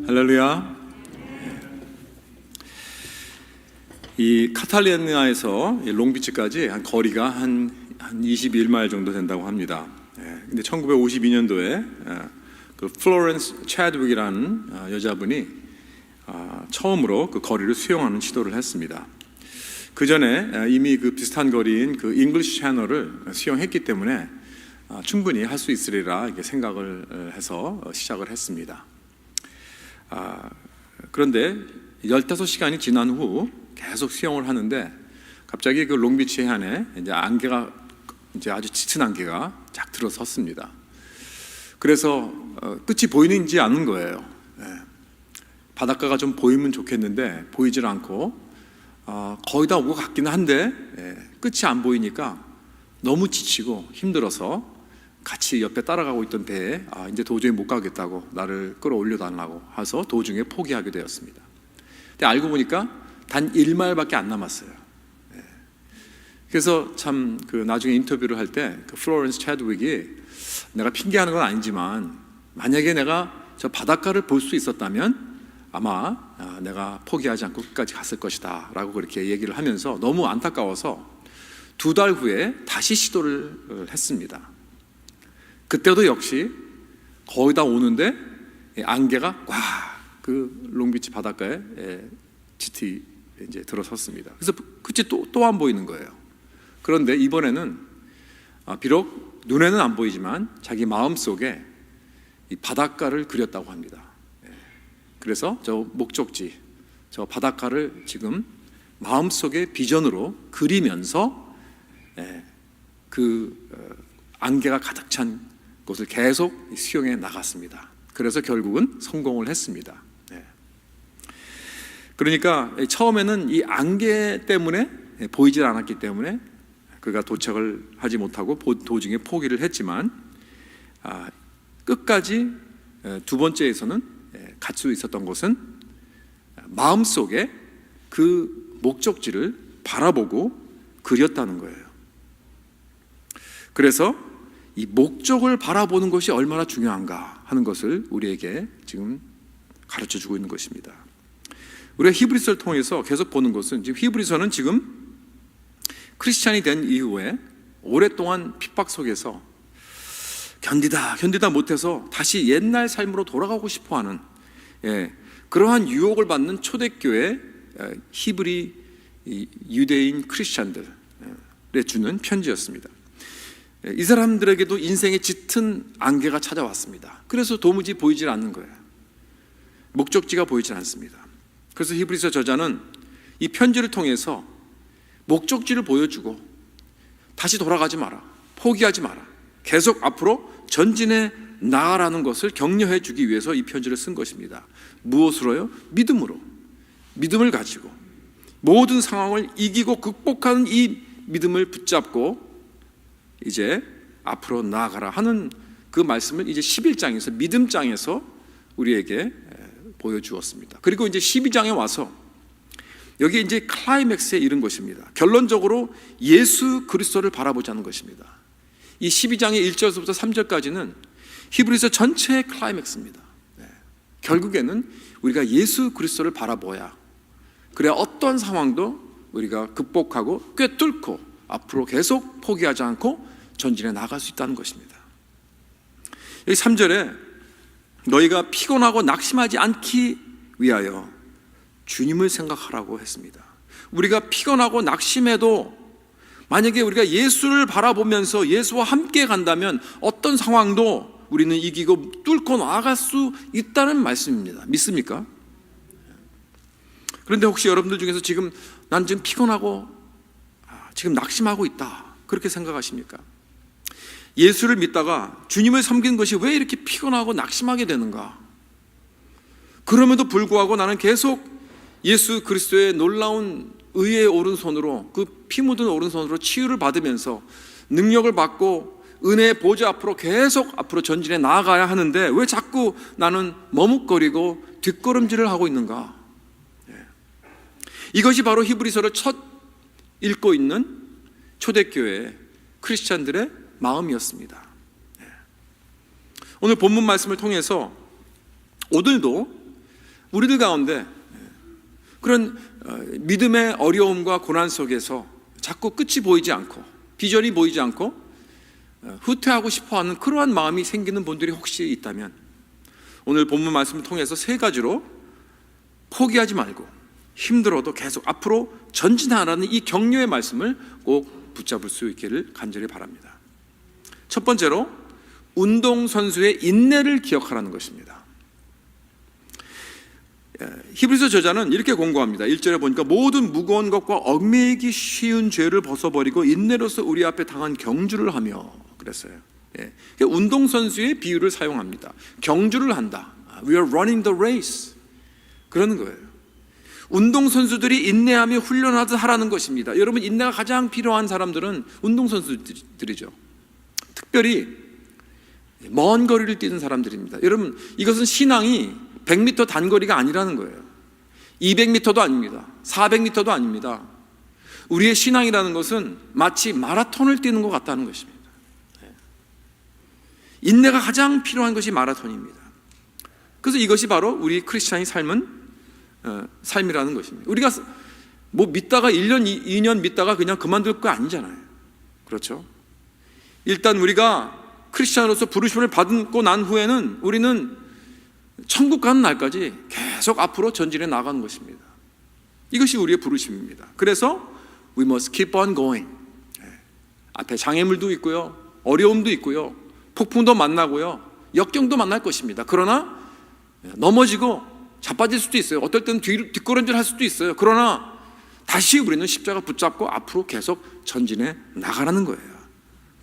할렐루야. 이 카탈루냐에서 롱비치까지 한 거리가 한 21마일 정도 된다고 합니다. 근데 1952년도에 그 플로렌스 채드윅이라는 여자분이 처음으로 그 거리를 수영하는 시도를 했습니다. 그 전에 이미 그 비슷한 거리인 그 잉글리시 채널을 수영했기 때문에 충분히 할 수 있으리라 이렇게 생각을 해서 시작을 했습니다. 그런데 15시간이 지난 후 계속 수영을 하는데 갑자기 그 롱비치 해안에 이제 안개가 이제 아주 짙은 안개가 쫙 들어섰습니다. 그래서 끝이 보이는지 않은 거예요. 바닷가가 좀 보이면 좋겠는데 보이질 않고 거의 다 온 것 같기는 한데 끝이 안 보이니까 너무 지치고 힘들어서 같이 옆에 따라가고 있던 배에 이제 도저히 못 가겠다고 나를 끌어올려 달라고 해서 도중에 포기하게 되었습니다. 근데 알고 보니까 단 1마일밖에 안 남았어요. 그래서 참 그 나중에 인터뷰를 할 때 그 플로렌스 채드윅이 내가 핑계하는 건 아니지만 만약에 내가 저 바닷가를 볼 수 있었다면 아마 내가 포기하지 않고 끝까지 갔을 것이다 라고 그렇게 얘기를 하면서 너무 안타까워서 2달 후에 다시 시도를 했습니다. 그때도 역시 거의 다 오는데 안개가 꽉 그 롱비치 바닷가에 짙이 이제 들어섰습니다. 그래서 끝이 또 안 보이는 거예요. 그런데 이번에는 비록 눈에는 안 보이지만 자기 마음속에 이 바닷가를 그렸다고 합니다. 그래서 저 목적지, 저 바닷가를 지금 마음속에 비전으로 그리면서 그 안개가 가득 찬 곳을 계속 수영해 나갔습니다. 그래서 결국은 성공을 했습니다. 그러니까 처음에는 이 안개 때문에 보이질 않았기 때문에 그가 도착을 하지 못하고 도중에 포기를 했지만 끝까지 두 번째에서는 갈 수 있었던 것은 마음속에 그 목적지를 바라보고 그렸다는 거예요. 그래서 이 목적을 바라보는 것이 얼마나 중요한가 하는 것을 우리에게 지금 가르쳐주고 있는 것입니다. 우리가 히브리서를 통해서 계속 보는 것은 지금 히브리서는 지금 크리스찬이 된 이후에 오랫동안 핍박 속에서 견디다 못해서 다시 옛날 삶으로 돌아가고 싶어하는 그러한 유혹을 받는 초대교회 히브리 유대인 크리스찬들에 주는 편지였습니다. 이 사람들에게도 인생의 짙은 안개가 찾아왔습니다. 그래서 도무지 보이질 않는 거예요. 목적지가 보이질 않습니다. 그래서 히브리서 저자는 이 편지를 통해서 목적지를 보여주고 다시 돌아가지 마라, 포기하지 마라, 계속 앞으로 전진해 나아라는 것을 격려해 주기 위해서 이 편지를 쓴 것입니다. 무엇으로요? 믿음으로. 믿음을 가지고 모든 상황을 이기고 극복하는 이 믿음을 붙잡고 이제 앞으로 나아가라 하는 그 말씀을 이제 11장에서 믿음장에서 우리에게 보여주었습니다. 그리고 이제 12장에 와서 여기 이제 클라이맥스에 이른 것입니다. 결론적으로 예수 그리스도를 바라보자는 것입니다. 이 12장의 1절부터 3절까지는 히브리서 전체의 클라이맥스입니다. 결국에는 우리가 예수 그리스도를 바라보아야 그래야 어떤 상황도 우리가 극복하고 꿰뚫고 앞으로 계속 포기하지 않고 전진해 나갈 수 있다는 것입니다. 여기 3절에 너희가 피곤하고 낙심하지 않기 위하여 주님을 생각하라고 했습니다. 우리가 피곤하고 낙심해도 만약에 우리가 예수를 바라보면서 예수와 함께 간다면 어떤 상황도 우리는 이기고 뚫고 나아갈 수 있다는 말씀입니다. 믿습니까? 그런데 혹시 여러분들 중에서 난 지금 피곤하고 지금 낙심하고 있다 그렇게 생각하십니까? 예수를 믿다가 주님을 섬기는 것이 왜 이렇게 피곤하고 낙심하게 되는가? 그럼에도 불구하고 나는 계속 예수 그리스도의 놀라운 의의 오른손으로 그 피 묻은 오른손으로 치유를 받으면서 능력을 받고 은혜의 보좌 앞으로 계속 앞으로 전진해 나아가야 하는데 왜 자꾸 나는 머뭇거리고 뒷걸음질을 하고 있는가? 이것이 바로 히브리서를 첫 읽고 있는 초대교회 크리스찬들의 마음이었습니다. 오늘 본문 말씀을 통해서 오늘도 우리들 가운데 그런 믿음의 어려움과 고난 속에서 자꾸 끝이 보이지 않고 비전이 보이지 않고 후퇴하고 싶어하는 그러한 마음이 생기는 분들이 혹시 있다면 오늘 본문 말씀을 통해서 세 가지로 포기하지 말고 힘들어도 계속 앞으로 전진하라는 이 격려의 말씀을 꼭 붙잡을 수 있기를 간절히 바랍니다. 첫 번째로 운동선수의 인내를 기억하라는 것입니다. 히브리서 저자는 이렇게 공고합니다. 1절에 보니까 모든 무거운 것과 얽매이기 쉬운 죄를 벗어버리고 인내로서 우리 앞에 당한 경주를 하며 그랬어요. 운동선수의 비유를 사용합니다. 경주를 한다. We are running the race. 그러는 거예요. 운동선수들이 인내하며 훈련하듯 하라는 것입니다. 여러분, 인내가 가장 필요한 사람들은 운동선수들이죠. 특별히 먼 거리를 뛰는 사람들입니다. 여러분, 이것은 신앙이 100m 단거리가 아니라는 거예요. 200m도 아닙니다. 400m도 아닙니다. 우리의 신앙이라는 것은 마치 마라톤을 뛰는 것 같다는 것입니다. 인내가 가장 필요한 것이 마라톤입니다. 그래서 이것이 바로 우리 크리스찬의 삶이라는 것입니다. 우리가 뭐 믿다가 1년, 2년 믿다가 그냥 그만둘 거 아니잖아요. 그렇죠? 일단 우리가 크리스찬으로서 부르심을 받고 난 후에는 우리는 천국 가는 날까지 계속 앞으로 전진해 나가는 것입니다. 이것이 우리의 부르심입니다. 그래서 we must keep on going. 앞에 장애물도 있고요, 어려움도 있고요, 폭풍도 만나고요, 역경도 만날 것입니다. 그러나 넘어지고 자빠질 수도 있어요. 어떨 때는 뒷걸음질 할 수도 있어요. 그러나 다시 우리는 십자가 붙잡고 앞으로 계속 전진해 나가라는 거예요.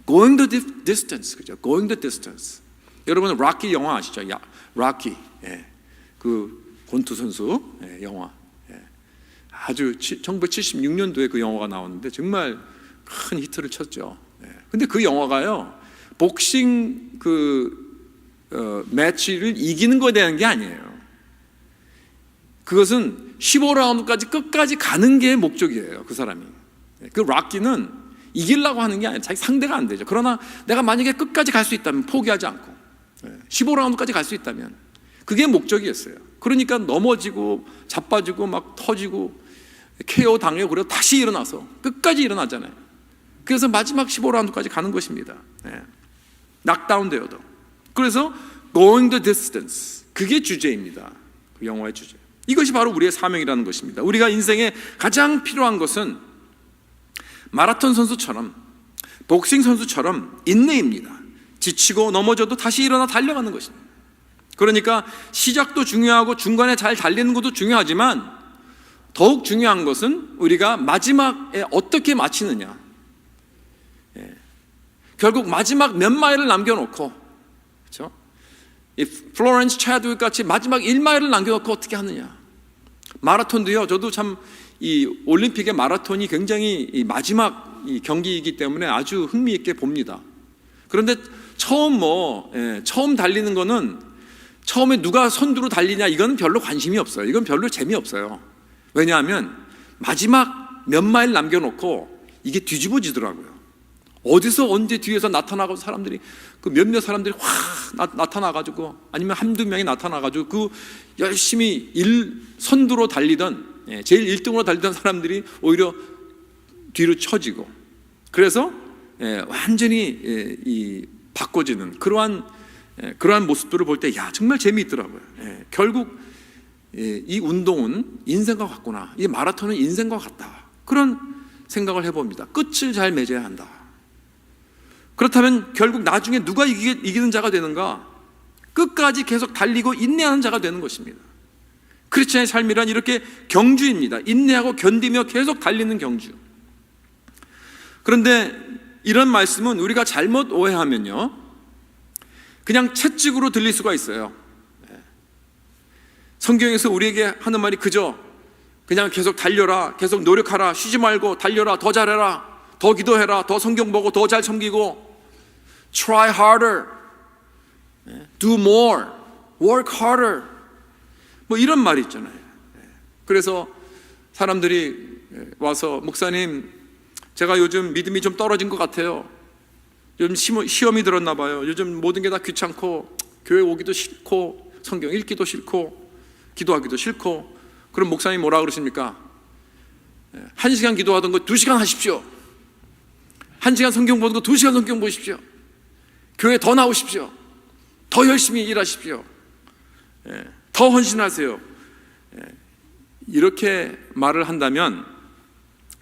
Going the distance, 그죠? Going the distance. 여러분 락키 영화 아시죠? 락키, 그 권투 선수 영화. 아주 1976년도에 그 영화가 나왔는데 정말 큰 히트를 쳤죠. 근데 그 영화가요, 복싱 매치를 이기는 거에 대한 게 아니에요. 그것은 15라운드까지 끝까지 가는 게 목적이에요. 그 사람이. 그 락키는 이기려고 하는 게 아니라 자기 상대가 안 되죠. 그러나 내가 만약에 끝까지 갈 수 있다면, 포기하지 않고 15라운드까지 갈 수 있다면 그게 목적이었어요. 그러니까 넘어지고 자빠지고 막 터지고 KO 당하고 그래서 다시 일어나서 끝까지 일어나잖아요. 그래서 마지막 15라운드까지 가는 것입니다. 낙다운 되어도. 그래서 going the distance, 그게 주제입니다. 그 영화의 주제. 이것이 바로 우리의 사명이라는 것입니다. 우리가 인생에 가장 필요한 것은 마라톤 선수처럼, 복싱 선수처럼 인내입니다. 지치고 넘어져도 다시 일어나 달려가는 것입니다. 그러니까 시작도 중요하고 중간에 잘 달리는 것도 중요하지만 더욱 중요한 것은 우리가 마지막에 어떻게 마치느냐. 결국 마지막 몇 마일을 남겨놓고, 그렇죠? 이 플로렌스 차드윅 같이 마지막 1마일을 남겨놓고 어떻게 하느냐. 마라톤도요, 저도 참 이 올림픽의 마라톤이 굉장히 이 마지막 이 경기이기 때문에 아주 흥미있게 봅니다. 그런데 처음 달리는 거는 처음에 누가 선두로 달리냐, 이건 별로 관심이 없어요. 이건 별로 재미없어요. 왜냐하면 마지막 몇 마일 남겨놓고 이게 뒤집어지더라고요. 어디서 언제 뒤에서 나타나고 사람들이, 그 몇몇 사람들이 확 나타나가지고, 아니면 한두 명이 나타나가지고 그 열심히 선두로 달리던, 제일 1등으로 달리던 사람들이 오히려 뒤로 처지고, 그래서 완전히 바꿔지는 그러한 모습들을 볼 때, 야, 정말 재미있더라고요. 결국 이 운동은 인생과 같구나, 이 마라톤은 인생과 같다, 그런 생각을 해봅니다. 끝을 잘 맺어야 한다. 그렇다면 결국 나중에 누가 이기는 자가 되는가? 끝까지 계속 달리고 인내하는 자가 되는 것입니다. 크리스찬의 삶이란 이렇게 경주입니다. 인내하고 견디며 계속 달리는 경주. 그런데 이런 말씀은 우리가 잘못 오해하면요, 그냥 채찍으로 들릴 수가 있어요. 성경에서 우리에게 하는 말이 그냥 계속 달려라, 계속 노력하라, 쉬지 말고 달려라, 더 잘해라, 더 기도해라, 더 성경 보고 더 잘 섬기고, try harder, do more, work harder, 뭐 이런 말이 있잖아요. 그래서 사람들이 와서, 목사님, 제가 요즘 믿음이 좀 떨어진 것 같아요. 요즘 시험이 들었나 봐요. 요즘 모든 게 다 귀찮고 교회 오기도 싫고 성경 읽기도 싫고 기도하기도 싫고. 그럼 목사님 뭐라 그러십니까? 1시간 기도하던 거 2시간 하십시오. 1시간 성경 보는 거 2시간 성경 보십시오. 교회 더 나오십시오. 더 열심히 일하십시오. 더 헌신하세요. 이렇게 말을 한다면,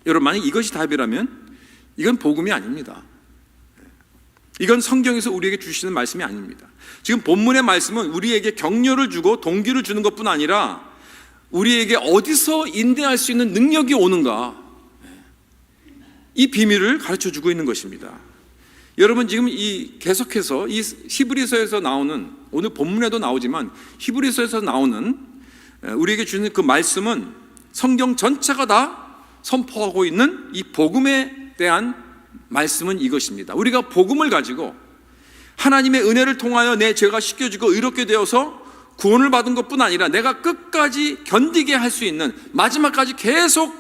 여러분, 만약 이것이 답이라면 이건 복음이 아닙니다. 이건 성경에서 우리에게 주시는 말씀이 아닙니다. 지금 본문의 말씀은 우리에게 격려를 주고 동기를 주는 것뿐 아니라 우리에게 어디서 인내할 수 있는 능력이 오는가, 이 비밀을 가르쳐주고 있는 것입니다. 여러분, 지금 계속해서 이 히브리서에서 나오는, 오늘 본문에도 나오지만 히브리서에서 나오는 우리에게 주는 그 말씀은 성경 전체가 다 선포하고 있는 이 복음에 대한 말씀은 이것입니다. 우리가 복음을 가지고 하나님의 은혜를 통하여 내 죄가 씻겨지고 의롭게 되어서 구원을 받은 것뿐 아니라 내가 끝까지 견디게 할 수 있는, 마지막까지 계속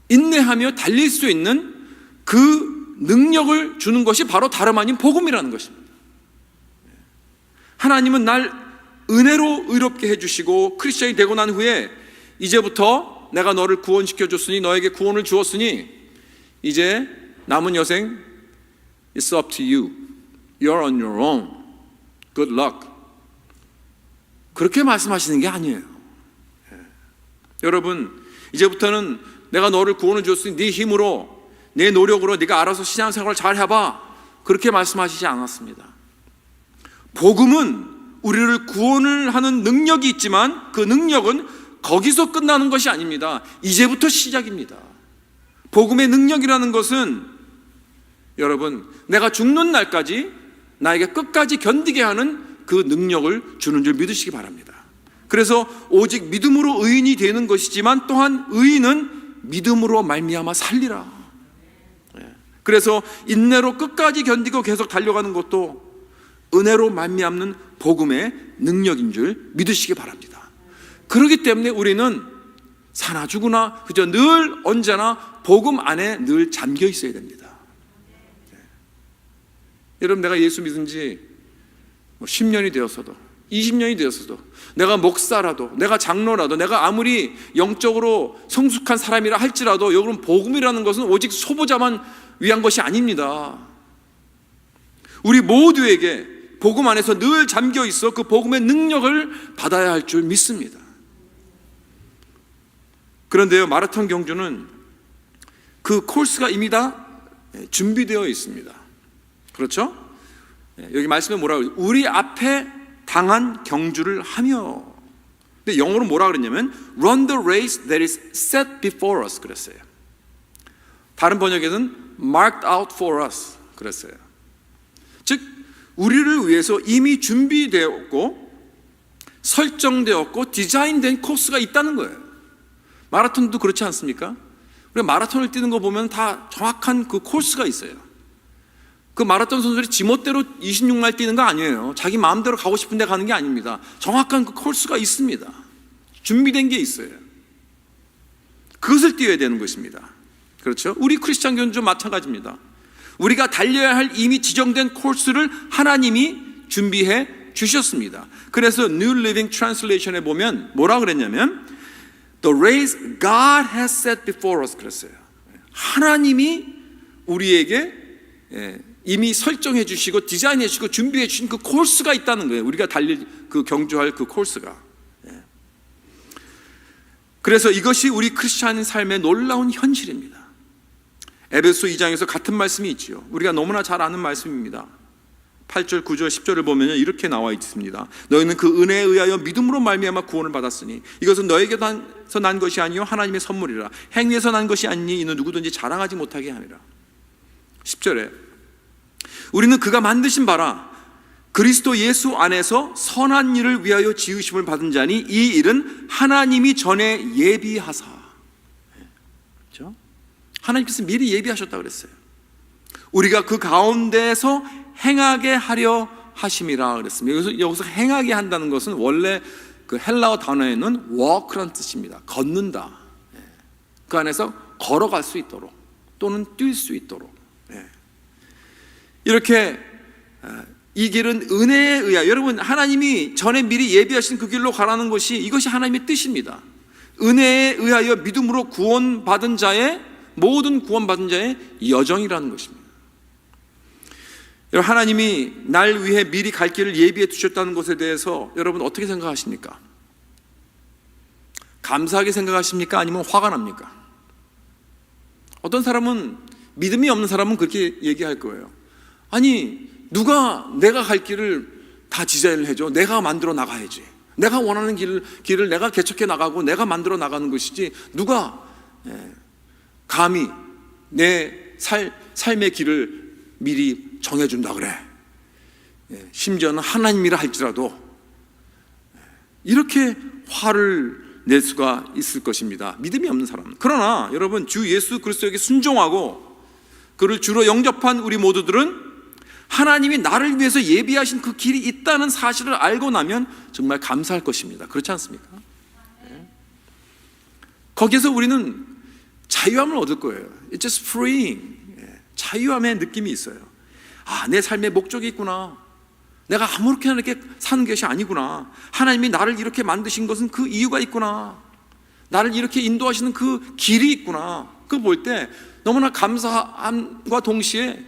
인내하며 달릴 수 있는 그 능력을 주는 것이 바로 다름 아닌 복음이라는 것입니다. 하나님은 날 은혜로 의롭게 해주시고 크리스천이 되고 난 후에 이제부터 내가 너를 구원시켜줬으니, 너에게 구원을 주었으니 이제 남은 여생 It's up to you. You're on your own. Good luck. 그렇게 말씀하시는 게 아니에요. 여러분, 이제부터는 내가 너를 구원을 주었으니 네 힘으로, 내 노력으로 네가 알아서 신앙생활을 잘 해봐, 그렇게 말씀하시지 않았습니다. 복음은 우리를 구원을 하는 능력이 있지만 그 능력은 거기서 끝나는 것이 아닙니다. 이제부터 시작입니다. 복음의 능력이라는 것은, 여러분, 내가 죽는 날까지 나에게 끝까지 견디게 하는 그 능력을 주는 줄 믿으시기 바랍니다. 그래서 오직 믿음으로 의인이 되는 것이지만 또한 의인은 믿음으로 말미암아 살리라. 그래서 인내로 끝까지 견디고 계속 달려가는 것도 은혜로 말미암는 복음의 능력인 줄 믿으시기 바랍니다. 그렇기 때문에 우리는 사나 죽으나 그저 늘 언제나 복음 안에 늘 잠겨 있어야 됩니다. 여러분, 내가 예수 믿은 지 10년이 되었어도 20년이 되었어도, 내가 목사라도, 내가 장로라도, 내가 아무리 영적으로 성숙한 사람이라 할지라도, 여러분, 복음이라는 것은 오직 소보자만 위한 것이 아닙니다. 우리 모두에게 복음 안에서 늘 잠겨 있어 그 복음의 능력을 받아야 할 줄 믿습니다. 그런데요, 마라톤 경주는 그 코스가 이미 다 준비되어 있습니다. 그렇죠? 여기 말씀에 뭐라고 그러죠? 우리 앞에 당한 경주를 하며. 근데 영어로 뭐라 그랬냐면 Run the race that is set before us 그랬어요. 다른 번역에는 Marked out for us 그랬어요. 즉, 우리를 위해서 이미 준비되었고 설정되었고 디자인된 코스가 있다는 거예요. 마라톤도 그렇지 않습니까? 우리가 마라톤을 뛰는 거 보면 다 정확한 그 코스가 있어요. 그 마라톤 선수들이 지멋대로 26마일 뛰는 거 아니에요. 자기 마음대로 가고 싶은 데 가는 게 아닙니다. 정확한 그 코스가 있습니다. 준비된 게 있어요. 그것을 뛰어야 되는 것입니다. 그렇죠? 우리 크리스찬 교회도 마찬가지입니다. 우리가 달려야 할 이미 지정된 코스를 하나님이 준비해 주셨습니다. 그래서 New Living Translation에 보면 뭐라 그랬냐면 The race God has set before us 그랬어요. 하나님이 우리에게 이미 설정해 주시고 디자인해 주시고 준비해 주신 그 코스가 있다는 거예요. 우리가 달릴 그 경주할 그 코스가. 그래서 이것이 우리 크리스찬 삶의 놀라운 현실입니다. 에베소 2장에서 같은 말씀이 있지요. 우리가 너무나 잘 아는 말씀입니다. 8절, 9절, 10절을 보면 이렇게 나와 있습니다. 너희는 그 은혜에 의하여 믿음으로 말미암아 구원을 받았으니 이것은 너에게서 난 것이 아니요 하나님의 선물이라. 행위에서 난 것이 아니니 이는 누구든지 자랑하지 못하게 하니라. 10절에 우리는 그가 만드신 바라 그리스도 예수 안에서 선한 일을 위하여 지으심을 받은 자니 이 일은 하나님이 전에 예비하사. 그렇죠? 하나님께서 미리 예비하셨다고 그랬어요. 우리가 그 가운데에서 행하게 하려 하심이라 그랬습니다. 여기서 행하게 한다는 것은 원래 그 헬라어 단어에는 walk라는 뜻입니다. 걷는다. 그 안에서 걸어갈 수 있도록 또는 뛸 수 있도록 이렇게 이 길은 은혜에 의하여, 여러분 하나님이 전에 미리 예비하신 그 길로 가라는 것이, 이것이 하나님의 뜻입니다. 은혜에 의하여 믿음으로 구원받은 자의, 모든 구원받은 자의 여정이라는 것입니다. 여러분, 하나님이 날 위해 미리 갈 길을 예비해 두셨다는 것에 대해서 여러분 어떻게 생각하십니까? 감사하게 생각하십니까? 아니면 화가 납니까? 어떤 사람은, 믿음이 없는 사람은 그렇게 얘기할 거예요. 아니, 누가 내가 갈 길을 다 디자인을 해줘? 내가 만들어 나가야지. 내가 원하는 길을 내가 개척해 나가고 내가 만들어 나가는 것이지, 누가 감히 내 삶의 길을 미리 정해준다 그래. 심지어는 하나님이라 할지라도 이렇게 화를 낼 수가 있을 것입니다. 믿음이 없는 사람은. 그러나 여러분, 주 예수 그리스도에게 순종하고 그를 주로 영접한 우리 모두들은 하나님이 나를 위해서 예비하신 그 길이 있다는 사실을 알고 나면 정말 감사할 것입니다. 그렇지 않습니까? 거기에서 우리는 자유함을 얻을 거예요. It's just freeing. 자유함의 느낌이 있어요. 아, 내 삶의 목적이 있구나. 내가 아무렇게나 이렇게 사는 것이 아니구나. 하나님이 나를 이렇게 만드신 것은 그 이유가 있구나. 나를 이렇게 인도하시는 그 길이 있구나. 그거 볼 때 너무나 감사함과 동시에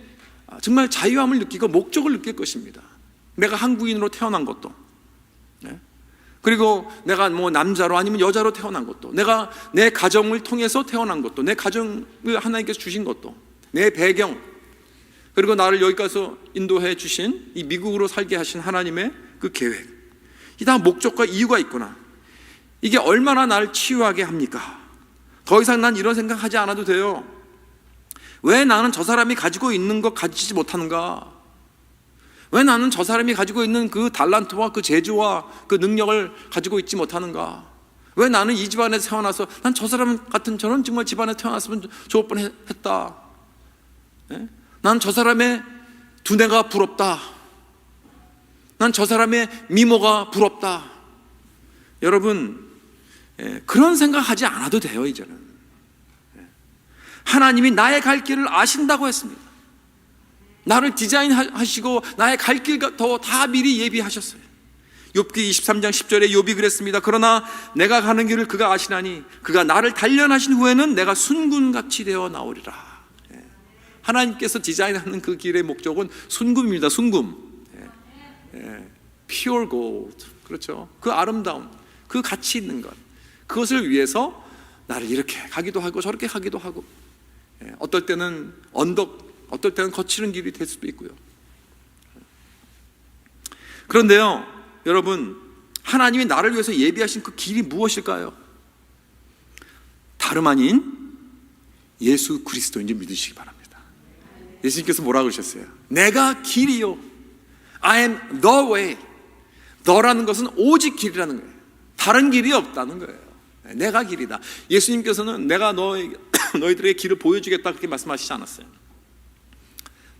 정말 자유함을 느끼고 목적을 느낄 것입니다. 내가 한국인으로 태어난 것도, 그리고 내가 뭐 남자로 아니면 여자로 태어난 것도, 내가 내 가정을 통해서 태어난 것도, 내 가정을 하나님께서 주신 것도, 내 배경, 그리고 나를 여기까지 인도해 주신 이 미국으로 살게 하신 하나님의 그 계획, 이 다 목적과 이유가 있구나. 이게 얼마나 나를 치유하게 합니까? 더 이상 난 이런 생각하지 않아도 돼요. 왜 나는 저 사람이 가지고 있는 것 가지지 못하는가? 왜 나는 저 사람이 가지고 있는 그 달란트와 그 재주와 그 능력을 가지고 있지 못하는가? 왜 나는 이 집안에서 태어나서, 난 저 사람 같은, 저런 정말 집안에 태어났으면 좋을 뻔했다. 난 저 사람의 두뇌가 부럽다. 난 저 사람의 미모가 부럽다. 여러분, 그런 생각하지 않아도 돼요. 이제는 하나님이 나의 갈 길을 아신다고 했습니다. 나를 디자인하시고 나의 갈 길 다 미리 예비하셨어요. 욥기 23장 10절에 욥이 그랬습니다. 그러나 내가 가는 길을 그가 아시나니 그가 나를 단련하신 후에는 내가 순금같이 되어 나오리라. 하나님께서 디자인하는 그 길의 목적은 순금입니다. 순금, pure gold. 그렇죠. 그 아름다움, 그 가치 있는 것, 그것을 위해서 나를 이렇게 가기도 하고 저렇게 가기도 하고, 어떨 때는 언덕, 어떨 때는 거칠은 길이 될 수도 있고요. 그런데요, 여러분, 하나님이 나를 위해서 예비하신 그 길이 무엇일까요? 다름 아닌 예수 그리스도인지 믿으시기 바랍니다. 예수님께서 뭐라고 그러셨어요? 내가 길이요, I am the way. 너라는 것은 오직 길이라는 거예요. 다른 길이 없다는 거예요. 내가 길이다. 예수님께서는 내가 너희들에게 길을 보여주겠다 그렇게 말씀하시지 않았어요.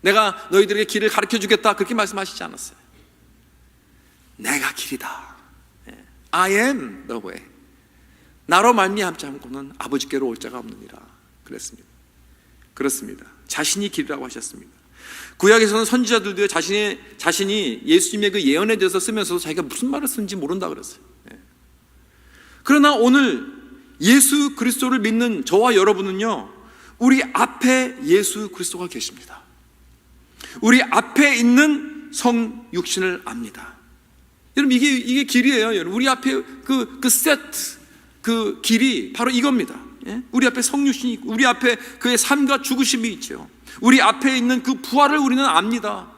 내가 너희들에게 길을 가르쳐주겠다 그렇게 말씀하시지 않았어요. 내가 길이다. I am the way. 나로 말미암지 않고는 아버지께로 올 자가 없느니라 그랬습니다. 그렇습니다. 자신이 길이라고 하셨습니다. 구약에서는 선지자들도 자신이 예수님의 그 예언에 대해서 쓰면서 자기가 무슨 말을 쓰는지 모른다 그랬어요. 그러나 오늘 예수 그리스도를 믿는 저와 여러분은요, 우리 앞에 예수 그리스도가 계십니다. 우리 앞에 있는 성 육신을 압니다. 여러분, 이게 길이에요. 여러분, 우리 앞에 그 세트, 그 길이 바로 이겁니다. 우리 앞에 성 육신이 있고, 우리 앞에 그의 삶과 죽으심이 있죠. 우리 앞에 있는 그 부활을 우리는 압니다.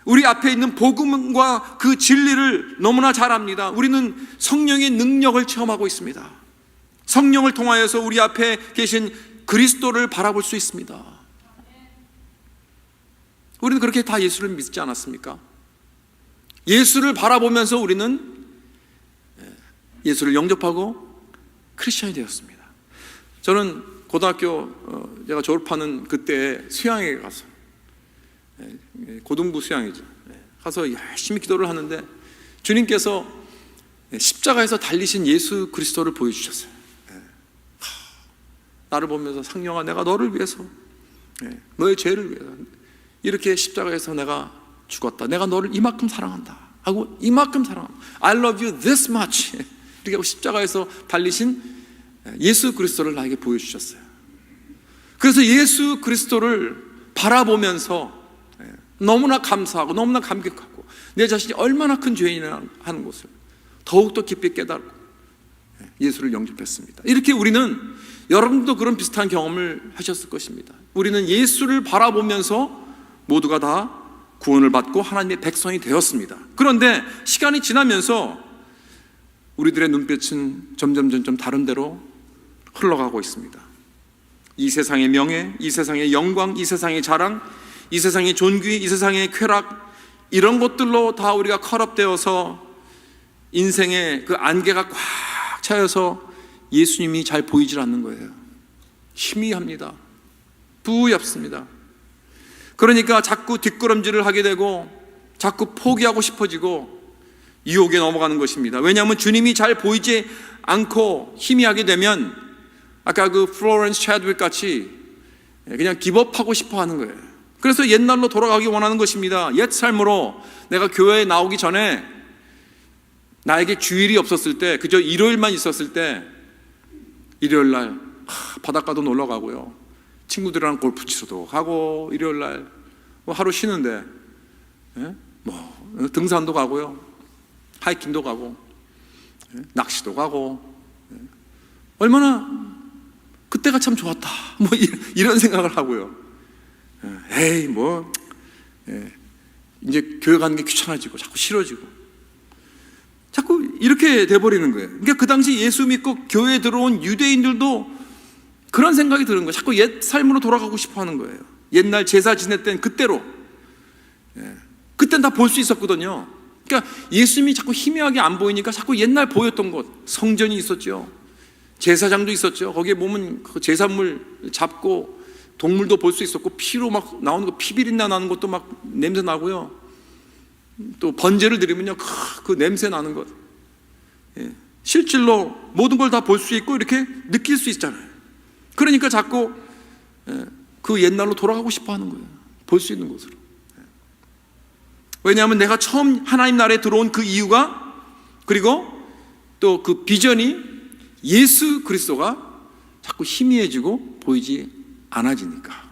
우리 앞에 있는 복음과 그 진리를 너무나 잘 압니다. 우리는 성령의 능력을 체험하고 있습니다. 성령을 통하여서 우리 앞에 계신 그리스도를 바라볼 수 있습니다. 우리는 그렇게 다 예수를 믿지 않았습니까? 예수를 바라보면서 우리는 예수를 영접하고 크리스천이 되었습니다. 저는 고등학교 제가 졸업하는 그때 수양에 가서, 고등부 수양이죠, 가서 열심히 기도를 하는데 주님께서 십자가에서 달리신 예수 그리스도를 보여주셨어요. 나를 보면서 상령아, 내가 너를 위해서, 너의 죄를 위해서 이렇게 십자가에서 내가 죽었다. 내가 너를 이만큼 사랑한다 하고, 이만큼 사랑한다. I love you this much. 이렇게 하고 십자가에서 달리신 예수 그리스도를 나에게 보여주셨어요. 그래서 예수 그리스도를 바라보면서 너무나 감사하고 너무나 감격하고 내 자신이 얼마나 큰 죄인이라 하는 것을 더욱더 깊이 깨달고 예수를 영접했습니다. 이렇게 우리는, 여러분도 그런 비슷한 경험을 하셨을 것입니다. 우리는 예수를 바라보면서 모두가 다 구원을 받고 하나님의 백성이 되었습니다. 그런데 시간이 지나면서 우리들의 눈빛은 점점 다른 데로 흘러가고 있습니다. 이 세상의 명예, 이 세상의 영광, 이 세상의 자랑, 이 세상의 존귀, 이 세상의 쾌락, 이런 것들로 다 우리가 컬업되어서 인생의 그 안개가 꽉 차여서 예수님이 잘 보이질 않는 거예요. 희미합니다. 부엽습니다. 그러니까 자꾸 뒷걸음질을 하게 되고 자꾸 포기하고 싶어지고 유혹에 넘어가는 것입니다. 왜냐하면 주님이 잘 보이지 않고 희미하게 되면 아까 그 플로렌스 채드윅 같이 그냥 기법하고 싶어 하는 거예요. 그래서 옛날로 돌아가기 원하는 것입니다. 옛 삶으로. 내가 교회에 나오기 전에 나에게 주일이 없었을 때, 그저 일요일만 있었을 때, 일요일날 바닷가도 놀러 가고요, 친구들이랑 골프 치러도 가고, 일요일날 하루 쉬는데 등산도 가고요, 하이킹도 가고, 낚시도 가고, 얼마나 그때가 참 좋았다, 이런 생각을 하고요. 에이 이제 교회 가는 게 귀찮아지고 자꾸 싫어지고 자꾸 이렇게 돼버리는 거예요. 그러니까 그 당시 예수 믿고 교회에 들어온 유대인들도 그런 생각이 드는 거예요. 자꾸 옛 삶으로 돌아가고 싶어 하는 거예요. 옛날 제사 지낼 땐 그때로, 그땐 다 볼 수 있었거든요. 그러니까 예수님이 자꾸 희미하게 안 보이니까 자꾸 옛날 보였던 것, 성전이 있었죠, 제사장도 있었죠. 거기에 보면 그 제사물 잡고 동물도 볼 수 있었고, 피로 막 나오는 거, 피비린내 나는 것도 막 냄새 나고요, 또 번제를 드리면요 그 냄새 나는 것, 실질로 모든 걸 다 볼 수 있고 이렇게 느낄 수 있잖아요. 그러니까 자꾸 그 옛날로 돌아가고 싶어 하는 거예요. 볼 수 있는 곳으로. 왜냐하면 내가 처음 하나님 나라에 들어온 그 이유가, 그리고 또 그 비전이 예수 그리스도가 자꾸 희미해지고 보이지 않아지니까.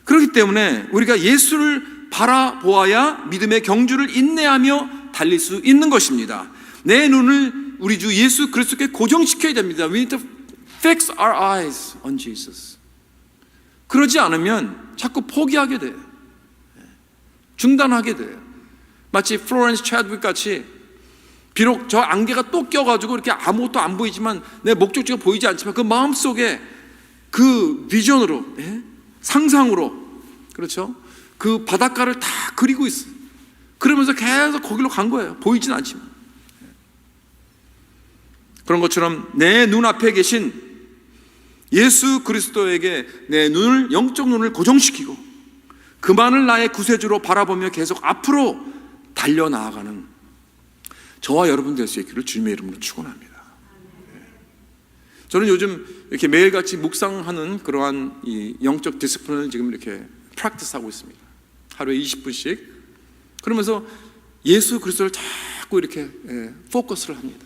그렇기 때문에 우리가 예수를 바라보아야 믿음의 경주를 인내하며 달릴 수 있는 것입니다. 내 눈을 우리 주 예수 그리스도께 고정시켜야 됩니다. We need to fix our eyes on Jesus. 그러지 않으면 자꾸 포기하게 돼요. 중단하게 돼요. 마치 플로렌스 채드윅 같이, 비록 저 안개가 또 껴가지고 이렇게 아무것도 안 보이지만, 내 목적지가 보이지 않지만 그 마음속에 그 비전으로, 상상으로, 그렇죠, 그 바닷가를 다 그리고 있어요. 그러면서 계속 거기로 간 거예요. 보이진 않지만. 그런 것처럼 내 눈앞에 계신 예수 그리스도에게 내 눈을, 영적 눈을 고정시키고 그만을 나의 구세주로 바라보며 계속 앞으로 달려나아가는 저와 여러분 될 수 있기를 주님의 이름으로 축원합니다. 저는 요즘 이렇게 매일같이 묵상하는 그러한 이 영적 디스플린을 지금 이렇게 프랙티스하고 있습니다. 하루에 20분씩. 그러면서 예수 그리스도를 자꾸 이렇게 포커스를 합니다.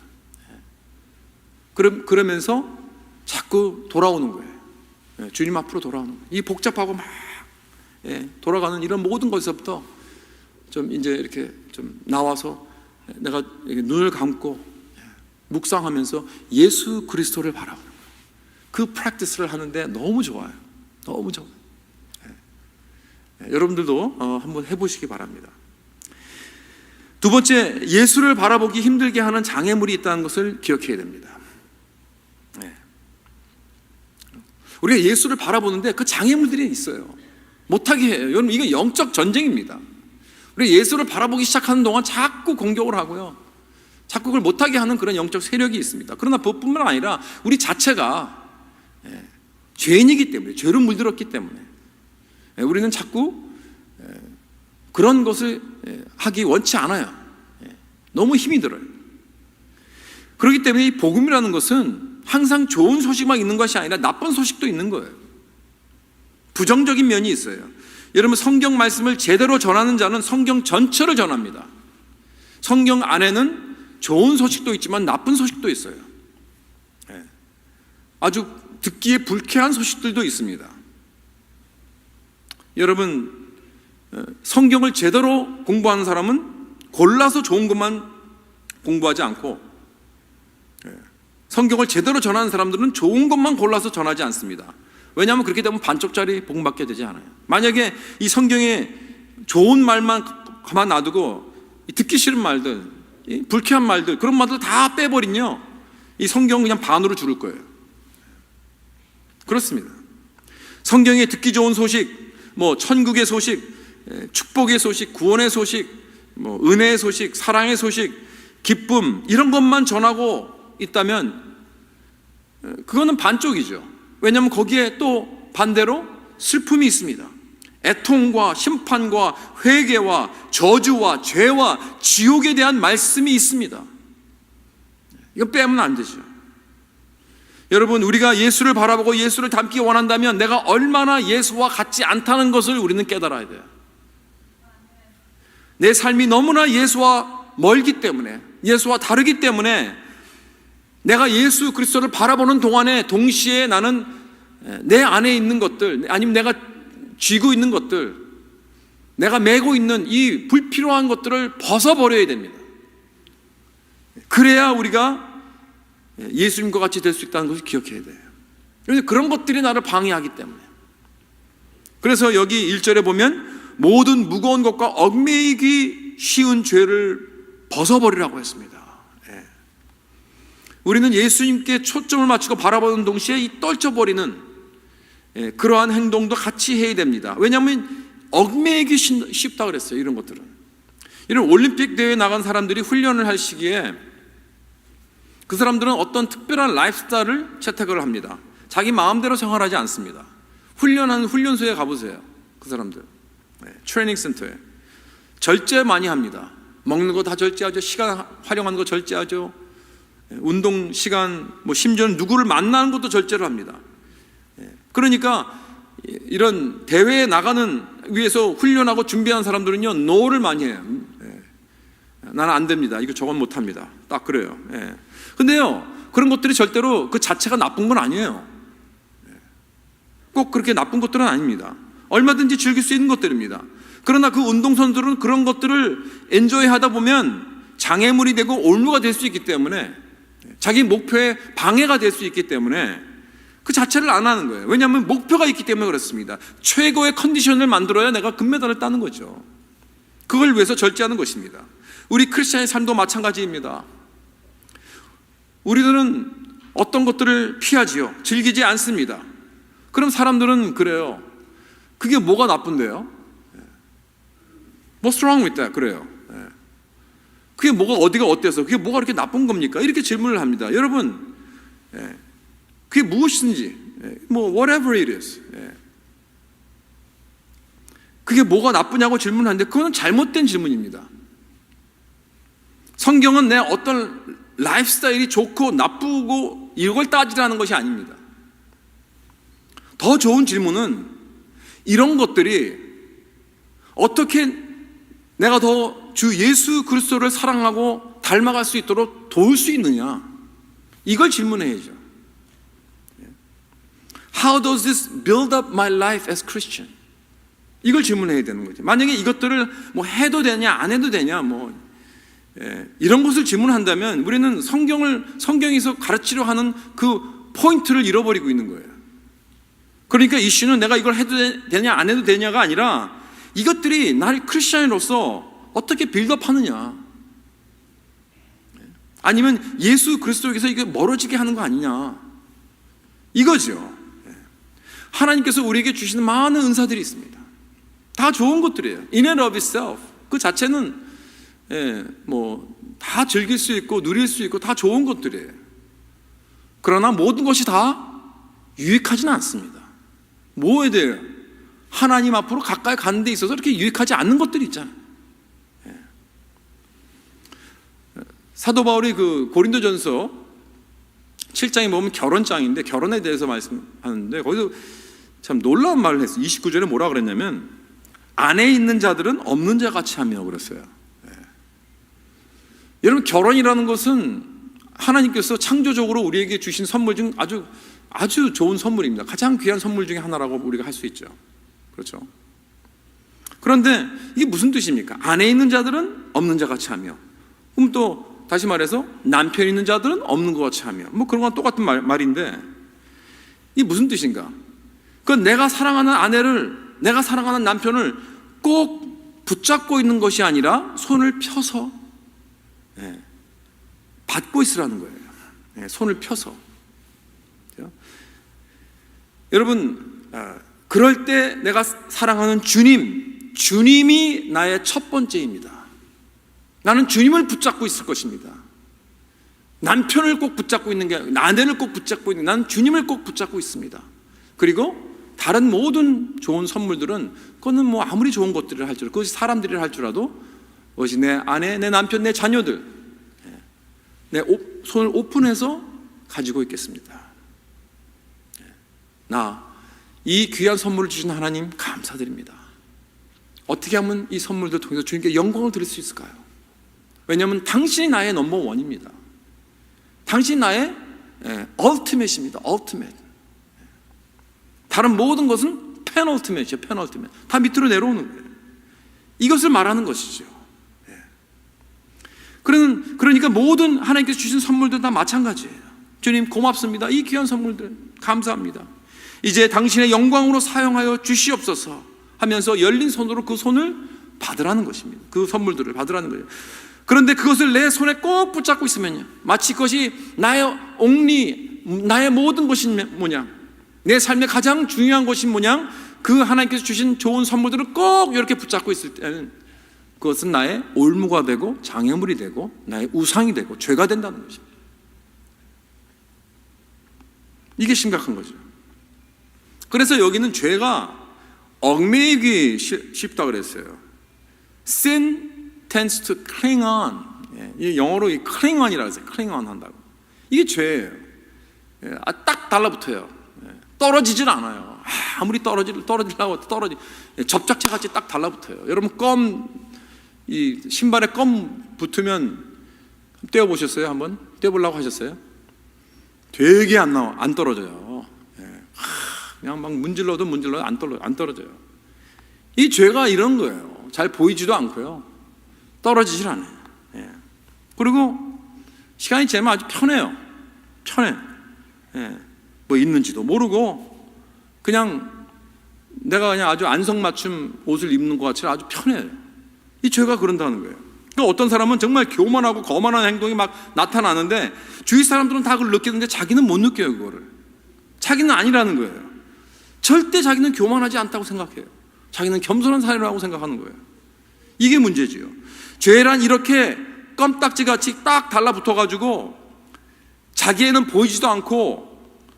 그러면서 자꾸 돌아오는 거예요. 주님 앞으로 돌아오는 거예요. 이 복잡하고 막 돌아가는 이런 모든 것에서부터 좀 이제 이렇게 좀 나와서 내가 눈을 감고 묵상하면서 예수 그리스도를 바라보는 거예요. 그 프랙티스를 하는데 너무 좋아요. 너무 좋아요. 여러분들도 한번 해보시기 바랍니다. 두 번째, 예수를 바라보기 힘들게 하는 장애물이 있다는 것을 기억해야 됩니다. 우리가 예수를 바라보는데 그 장애물들이 있어요. 못하게 해요. 여러분, 이건 영적 전쟁입니다. 우리가 예수를 바라보기 시작하는 동안 자꾸 공격을 하고요, 자꾸 그걸 못하게 하는 그런 영적 세력이 있습니다. 그러나 그뿐만 아니라 우리 자체가 죄인이기 때문에, 죄로 물들었기 때문에 우리는 자꾸 그런 것을 하기 원치 않아요. 너무 힘이 들어요. 그렇기 때문에 이 복음이라는 것은 항상 좋은 소식만 있는 것이 아니라 나쁜 소식도 있는 거예요. 부정적인 면이 있어요. 여러분, 성경 말씀을 제대로 전하는 자는 성경 전체를 전합니다. 성경 안에는 좋은 소식도 있지만 나쁜 소식도 있어요. 아주 듣기에 불쾌한 소식들도 있습니다. 여러분, 성경을 제대로 공부하는 사람은 골라서 좋은 것만 공부하지 않고, 성경을 제대로 전하는 사람들은 좋은 것만 골라서 전하지 않습니다. 왜냐하면 그렇게 되면 반쪽짜리 복음받게 되지 않아요. 만약에 이 성경에 좋은 말만 가만 놔두고 듣기 싫은 말들, 불쾌한 말들, 그런 말들 다 빼버리면요, 이 성경은 그냥 반으로 줄을 거예요. 그렇습니다. 성경에 듣기 좋은 소식, 천국의 소식, 축복의 소식, 구원의 소식, 은혜의 소식, 사랑의 소식, 기쁨, 이런 것만 전하고 있다면 그거는 반쪽이죠. 왜냐하면 거기에 또 반대로 슬픔이 있습니다. 애통과 심판과 회개와 저주와 죄와 지옥에 대한 말씀이 있습니다. 이거 빼면 안 되죠. 여러분, 우리가 예수를 바라보고 예수를 닮기 원한다면 내가 얼마나 예수와 같지 않다는 것을 우리는 깨달아야 돼요. 내 삶이 너무나 예수와 멀기 때문에, 예수와 다르기 때문에 내가 예수 그리스도를 바라보는 동안에 동시에 나는 내 안에 있는 것들, 아니면 내가 쥐고 있는 것들, 내가 메고 있는 이 불필요한 것들을 벗어버려야 됩니다. 그래야 우리가 예수님과 같이 될 수 있다는 것을 기억해야 돼요. 그런데 그런 것들이 나를 방해하기 때문에. 그래서 여기 1절에 보면 모든 무거운 것과 얽매이기 쉬운 죄를 벗어버리라고 했습니다. 우리는 예수님께 초점을 맞추고 바라보는 동시에 이 떨쳐버리는 그러한 행동도 같이 해야 됩니다. 왜냐하면 얽매이기 쉽다 그랬어요. 이런 것들은. 이런 올림픽 대회에 나간 사람들이 훈련을 할 시기에 그 사람들은 어떤 특별한 라이프스타일을 채택을 합니다. 자기 마음대로 생활하지 않습니다. 훈련하는 훈련소에 가보세요. 그 사람들 트레이닝 센터에 절제 많이 합니다. 먹는 거 다 절제하죠. 시간 활용하는 거 절제하죠. 운동 시간, 심지어는 누구를 만나는 것도 절제를 합니다. 그러니까 이런 대회에 나가는 위해서 훈련하고 준비하는 사람들은요, 노를 많이 해요. 나는 안 됩니다. 이거 저건 못 합니다. 딱 그래요. 근데요, 그런 것들이 절대로 그 자체가 나쁜 건 아니에요. 꼭 그렇게 나쁜 것들은 아닙니다. 얼마든지 즐길 수 있는 것들입니다. 그러나 그 운동선수들은 그런 것들을 엔조이 하다 보면 장애물이 되고 올무가 될 수 있기 때문에, 자기 목표에 방해가 될 수 있기 때문에 그 자체를 안 하는 거예요. 왜냐하면 목표가 있기 때문에 그렇습니다. 최고의 컨디션을 만들어야 내가 금메달을 따는 거죠. 그걸 위해서 절제하는 것입니다. 우리 크리스찬의 삶도 마찬가지입니다. 우리들은 어떤 것들을 피하지요. 즐기지 않습니다. 그럼 사람들은 그래요. 그게 뭐가 나쁜데요? What's wrong with that? 그래요. 그게 뭐가 어디가 어때서 그게 뭐가 그렇게 나쁜 겁니까? 이렇게 질문을 합니다. 여러분, 그게 무엇인지, whatever it is, 그게 뭐가 나쁘냐고 질문하는데 그건 잘못된 질문입니다. 성경은 내 어떤 라이프 스타일이 좋고 나쁘고 이걸 따지라는 것이 아닙니다. 더 좋은 질문은 이런 것들이 어떻게 내가 더 주 예수 그리스도를 사랑하고 닮아갈 수 있도록 도울 수 있느냐, 이걸 질문해야죠. How does this build up my life as Christian? 이걸 질문해야 되는 거죠. 만약에 이것들을 해도 되냐 안 해도 되냐 이런 것을 질문한다면 우리는 성경에서 가르치려 하는 그 포인트를 잃어버리고 있는 거예요. 그러니까 이슈는 내가 이걸 해도 되냐 안 해도 되냐가 아니라 이것들이 나를 크리스천으로서 어떻게 빌드업하느냐, 아니면 예수 그리스도에게서 이게 멀어지게 하는 거 아니냐, 이거죠. 하나님께서 우리에게 주시는 많은 은사들이 있습니다. 다 좋은 것들이에요. In and of itself, 그 자체는 다 즐길 수 있고 누릴 수 있고 다 좋은 것들이에요. 그러나 모든 것이 다 유익하지는 않습니다. 뭐에 대해 하나님 앞으로 가까이 가는 데 있어서 이렇게 유익하지 않는 것들이 있잖아요. 사도 바울이 그 고린도전서 7장에 보면 결혼장인데, 결혼에 대해서 말씀하는데 거기서 참 놀라운 말을 했어요. 29절에 뭐라 그랬냐면, 안에 있는 자들은 없는 자 같이 하며 그랬어요. 여러분, 결혼이라는 것은 하나님께서 창조적으로 우리에게 주신 선물 중 아주 좋은 선물입니다. 가장 귀한 선물 중에 하나라고 우리가 할 수 있죠. 그렇죠? 그런데 이게 무슨 뜻입니까? 안에 있는 자들은 없는 자 같이 하며, 그럼 또 다시 말해서 남편 있는 자들은 없는 것 같이 하며, 뭐 그런 건 똑같은 말인데 이게 무슨 뜻인가? 그건 내가 사랑하는 아내를, 내가 사랑하는 남편을 꼭 붙잡고 있는 것이 아니라 손을 펴서 받고 있으라는 거예요. 손을 펴서. 여러분, 그럴 때 내가 사랑하는 주님이 나의 첫 번째입니다. 나는 주님을 붙잡고 있을 것입니다. 남편을 꼭 붙잡고 있는 게 아니라, 아내를 꼭 붙잡고 있는, 나는 주님을 꼭 붙잡고 있습니다. 그리고 다른 모든 좋은 선물들은 그거는 뭐 아무리 좋은 것들을 할지라도, 그것이 사람들이 할지라도, 그것이 내 아내, 내 남편, 내 자녀들, 내 손을 오픈해서 가지고 있겠습니다. 이 귀한 선물을 주신 하나님 감사드립니다. 어떻게 하면 이 선물들 통해서 주님께 영광을 드릴 수 있을까요? 왜냐하면 당신이 나의 넘버원입니다. 당신이 나의 ultimate입니다. ultimate. 다른 모든 것은 penultimate이죠. penultimate. 다 밑으로 내려오는 거예요. 이것을 말하는 것이죠. 그러니까 모든 하나님께서 주신 선물들 다 마찬가지예요. 주님 고맙습니다. 이 귀한 선물들 감사합니다. 이제 당신의 영광으로 사용하여 주시옵소서 하면서 열린 손으로 그 손을 받으라는 것입니다. 그 선물들을 받으라는 거예요. 그런데 그것을 내 손에 꼭 붙잡고 있으면요, 마치 그것이 나의 나의 모든 것이 뭐냐, 내 삶의 가장 중요한 것이 뭐냐, 그 하나님께서 주신 좋은 선물들을 꼭 이렇게 붙잡고 있을 때는 그것은 나의 올무가 되고 장애물이 되고 나의 우상이 되고 죄가 된다는 것입니다. 이게 심각한 거죠. 그래서 여기는 죄가 얽매이기 쉽다 그랬어요. Sin tends to cling on. 이 영어로 cling on이라고 했어요. cling on 한다고. 이게 죄예요. 딱 달라붙어요. 떨어지질 않아요. 아무리 떨어지려고 접착제 같이 딱 달라붙어요. 여러분 이 신발에 껌 붙으면 떼어보셨어요? 한번 떼어보려고 하셨어요? 되게 안 떨어져요. 그냥 막 문질러도 안 떨어져요. 이 죄가 이런 거예요. 잘 보이지도 않고요, 떨어지질 않아요. 그리고 시간이 지나면 아주 편해. 뭐 있는지도 모르고 그냥 내가 그냥 아주 안성맞춤 옷을 입는 것 같이 아주 편해요. 이 죄가 그런다는 거예요. 그러니까 어떤 사람은 정말 교만하고 거만한 행동이 막 나타나는데 주위 사람들은 다 그걸 느끼는데 자기는 못 느껴요. 그거를. 자기는 아니라는 거예요. 절대 자기는 교만하지 않다고 생각해요. 자기는 겸손한 사람이라고 생각하는 거예요. 이게 문제지요. 죄란 이렇게 껌딱지같이 딱 달라붙어가지고 자기에는 보이지도 않고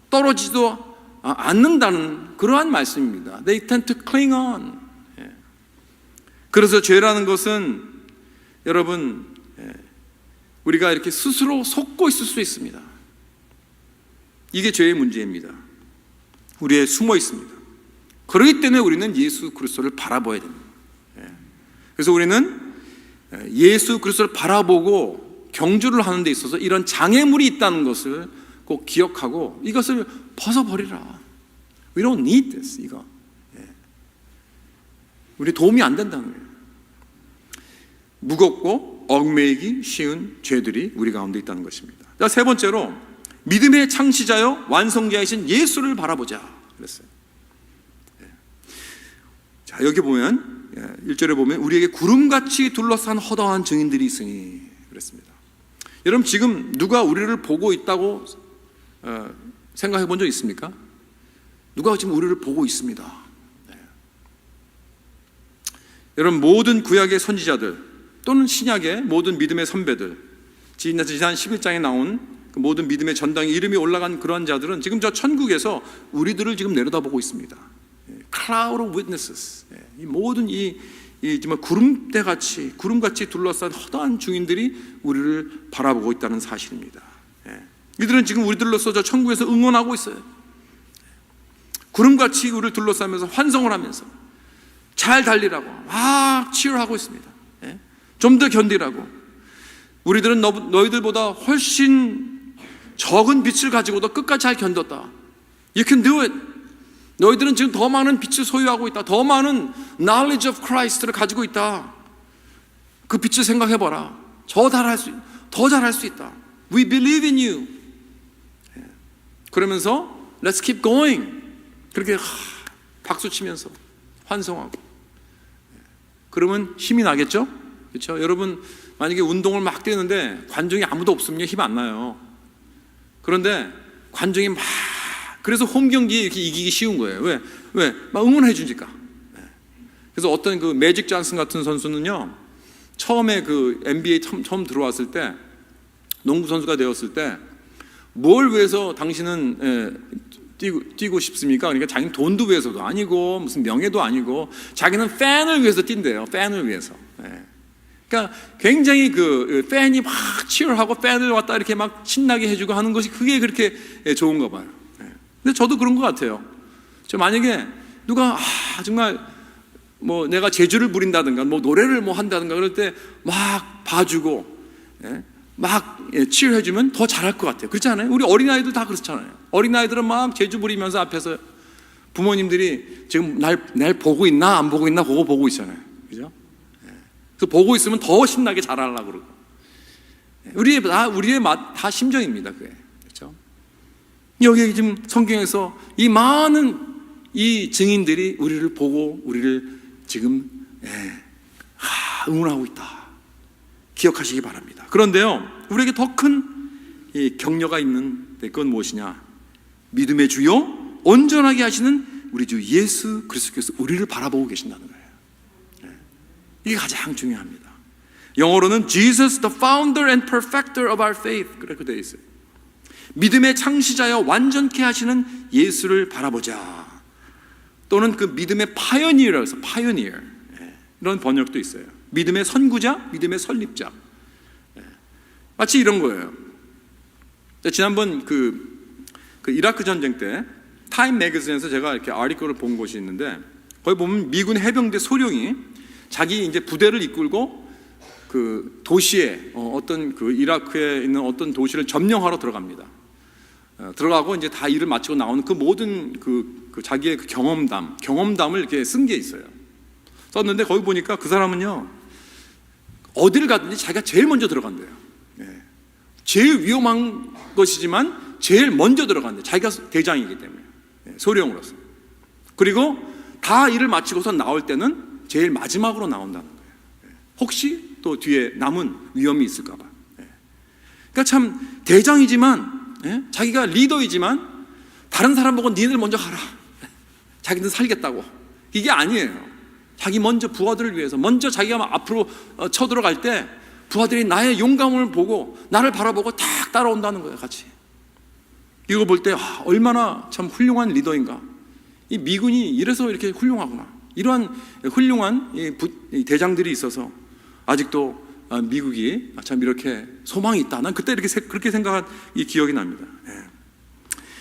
떨어지지도 않는다는 그러한 말씀입니다. They tend to cling on. 그래서 죄라는 것은 여러분, 우리가 이렇게 스스로 속고 있을 수 있습니다. 이게 죄의 문제입니다. 우리에 숨어 있습니다. 그렇기 때문에 우리는 예수 그리스도를 바라봐야 됩니다. 그래서 우리는 예수 그리스도를 바라보고 경주를 하는 데 있어서 이런 장애물이 있다는 것을 꼭 기억하고 이것을 벗어버리라. We don't need this. 이거 우리 도움이 안 된다는 거예요. 무겁고 얽매이기 쉬운 죄들이 우리 가운데 있다는 것입니다. 자, 세 번째로 믿음의 창시자요 완성자이신 예수를 바라보자 그랬어요. 자, 여기 보면 1절에 보면 우리에게 구름같이 둘러싼 허다한 증인들이 있으니 그랬습니다. 여러분, 지금 누가 우리를 보고 있다고 생각해 본 적 있습니까? 누가 지금 우리를 보고 있습니다. 여러분, 모든 구약의 선지자들 또는 신약의 모든 믿음의 선배들, 지난 11장에 나온 그 모든 믿음의 전당에 이름이 올라간 그러한 자들은 지금 저 천국에서 우리들을 지금 내려다보고 있습니다. Cloud of witnesses. 이 모든 정말 구름같이 둘러싼 허다한 증인들이 우리를 바라보고 있다는 사실입니다. 이들은 지금 우리들로서 저 천국에서 응원하고 있어요. 구름같이 우리를 둘러싸면서 환성을 하면서 잘 달리라고 막 치유하고 있습니다. 좀 더 견디라고. 우리들은 너희들보다 훨씬 적은 빛을 가지고도 끝까지 잘 견뎠다. You can do it. 너희들은 지금 더 많은 빛을 소유하고 있다. 더 많은 knowledge of Christ를 가지고 있다. 그 빛을 생각해봐라. 더 잘할 수 있다. We believe in you. 그러면서 Let's keep going. 그렇게 박수 치면서 환성하고. 그러면 힘이 나겠죠? 그렇죠? 여러분 만약에 운동을 막 뛰는데 관중이 아무도 없으면 힘 안 나요. 그런데 관중이 막 그래서 홈 경기 이렇게 이기기 쉬운 거예요. 왜? 막 응원해 주니까. 그래서 어떤 그 매직 존슨 같은 선수는요, 처음에 그 NBA 처음 들어왔을 때, 농구 선수가 되었을 때, 뭘 위해서 당신은 뛰고 싶습니까? 그러니까 자기는 돈도 위해서도 아니고 무슨 명예도 아니고 자기는 팬을 위해서 뛴대요. 팬을 위해서. 그러니까 굉장히 그 팬이 막 치열하고 팬을 왔다 이렇게 막 신나게 해주고 하는 것이 그게 그렇게 좋은가 봐요. 근데 저도 그런 것 같아요. 저 만약에 누가 정말 뭐 내가 재주를 부린다든가 뭐 노래를 뭐 한다든가 그럴 때 막 봐주고 막 치유해주면 더 잘할 것 같아요. 그렇지 않아요? 우리 어린아이들 다 그렇잖아요. 어린아이들은 막 재주 부리면서 앞에서 부모님들이 지금 날 보고 있나 안 보고 있나 그거 보고 있잖아요. 그죠? 그래서 보고 있으면 더 신나게 잘하려고 그러고. 우리의 다 심정입니다. 그게. 그렇죠? 여기 지금 성경에서 이 많은 이 증인들이 우리를 보고 우리를 지금 응원하고 있다. 기억하시기 바랍니다. 그런데요, 우리에게 더 큰 격려가 있는 그건 무엇이냐? 믿음의 주요 온전하게 하시는 우리 주 예수 그리스도께서 우리를 바라보고 계신다는 거예요. 이게 가장 중요합니다. 영어로는 Jesus, the founder and perfecter of our faith 그렇게 되어 있어요. 믿음의 창시자여 완전케 하시는 예수를 바라보자. 또는 그 믿음의 파이어니어라고 해서 파이어니어 이런 번역도 있어요. 믿음의 선구자, 믿음의 설립자. 마치 이런 거예요. 지난번 그 이라크 전쟁 때 타임 매거진에서 제가 이렇게 아티클을 본 곳이 있는데 거기 보면 미군 해병대 소령이 자기 이제 부대를 이끌고 그 도시에 어떤 그 이라크에 있는 어떤 도시를 점령하러 들어갑니다. 들어가고 이제 다 일을 마치고 나오는 그 모든 그 자기의 그 경험담을 이렇게 쓴 게 있어요. 썼는데 거기 보니까 그 사람은요 어디를 가든지 자기가 제일 먼저 들어간대요. 제일 위험한 것이지만 제일 먼저 들어간대요. 자기가 대장이기 때문에 소령으로서. 그리고 다 일을 마치고서 나올 때는 제일 마지막으로 나온다는 거예요. 혹시 또 뒤에 남은 위험이 있을까 봐. 그러니까 참 대장이지만 자기가 리더이지만 다른 사람 보고 니들 먼저 가라. 자기는 살겠다고. 이게 아니에요. 자기 먼저 부하들을 위해서 먼저 자기가 앞으로 쳐들어갈 때 부하들이 나의 용감을 보고 나를 바라보고 탁 따라온다는 거예요. 같이. 이거 볼 때 얼마나 참 훌륭한 리더인가. 이 미군이 이래서 이렇게 훌륭하구나. 이러한 훌륭한 이 대장들이 있어서 아직도 미국이 참 이렇게 소망이 있다. 난 그때 그렇게 생각한 이 기억이 납니다.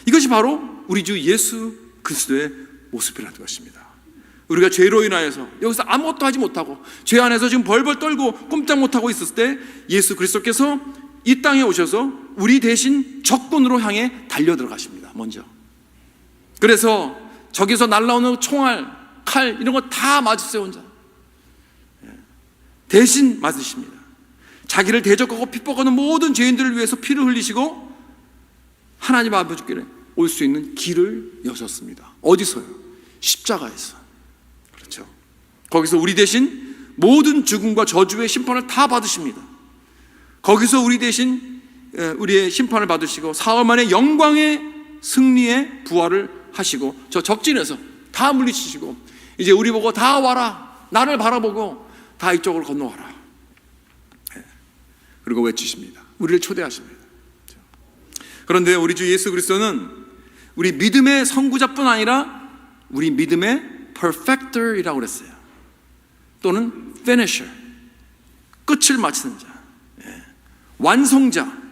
이것이 바로 우리 주 예수 그리스도의 모습이라는 것입니다. 우리가 죄로 인하여서 여기서 아무것도 하지 못하고 죄 안에서 지금 벌벌 떨고 꼼짝 못하고 있었을 때 예수 그리스도께서 이 땅에 오셔서 우리 대신 적군으로 향해 달려 들어가십니다. 먼저. 그래서 저기서 날라오는 총알, 칼 이런 거 다 맞으세요. 혼자. 대신 맞으십니다. 자기를 대적하고 핍박하는 모든 죄인들을 위해서 피를 흘리시고 하나님 아버지께 올 수 있는 길을 여셨습니다. 어디서요? 십자가에서. 그렇죠. 거기서 우리 대신 모든 죽음과 저주의 심판을 다 받으십니다. 거기서 우리 대신 우리의 심판을 받으시고 사흘 만에 영광의 승리의 부활을 하시고 저 적진에서 다 물리치시고 이제 우리 보고 다 와라. 나를 바라보고 다 이쪽으로 건너와라. 그리고 외치십니다. 우리를 초대하십니다. 그런데 우리 주 예수 그리스도는 우리 믿음의 선구자뿐 아니라 우리 믿음의 perfecter이라고 그랬어요. 또는 finisher, 끝을 마치는 자, 완성자.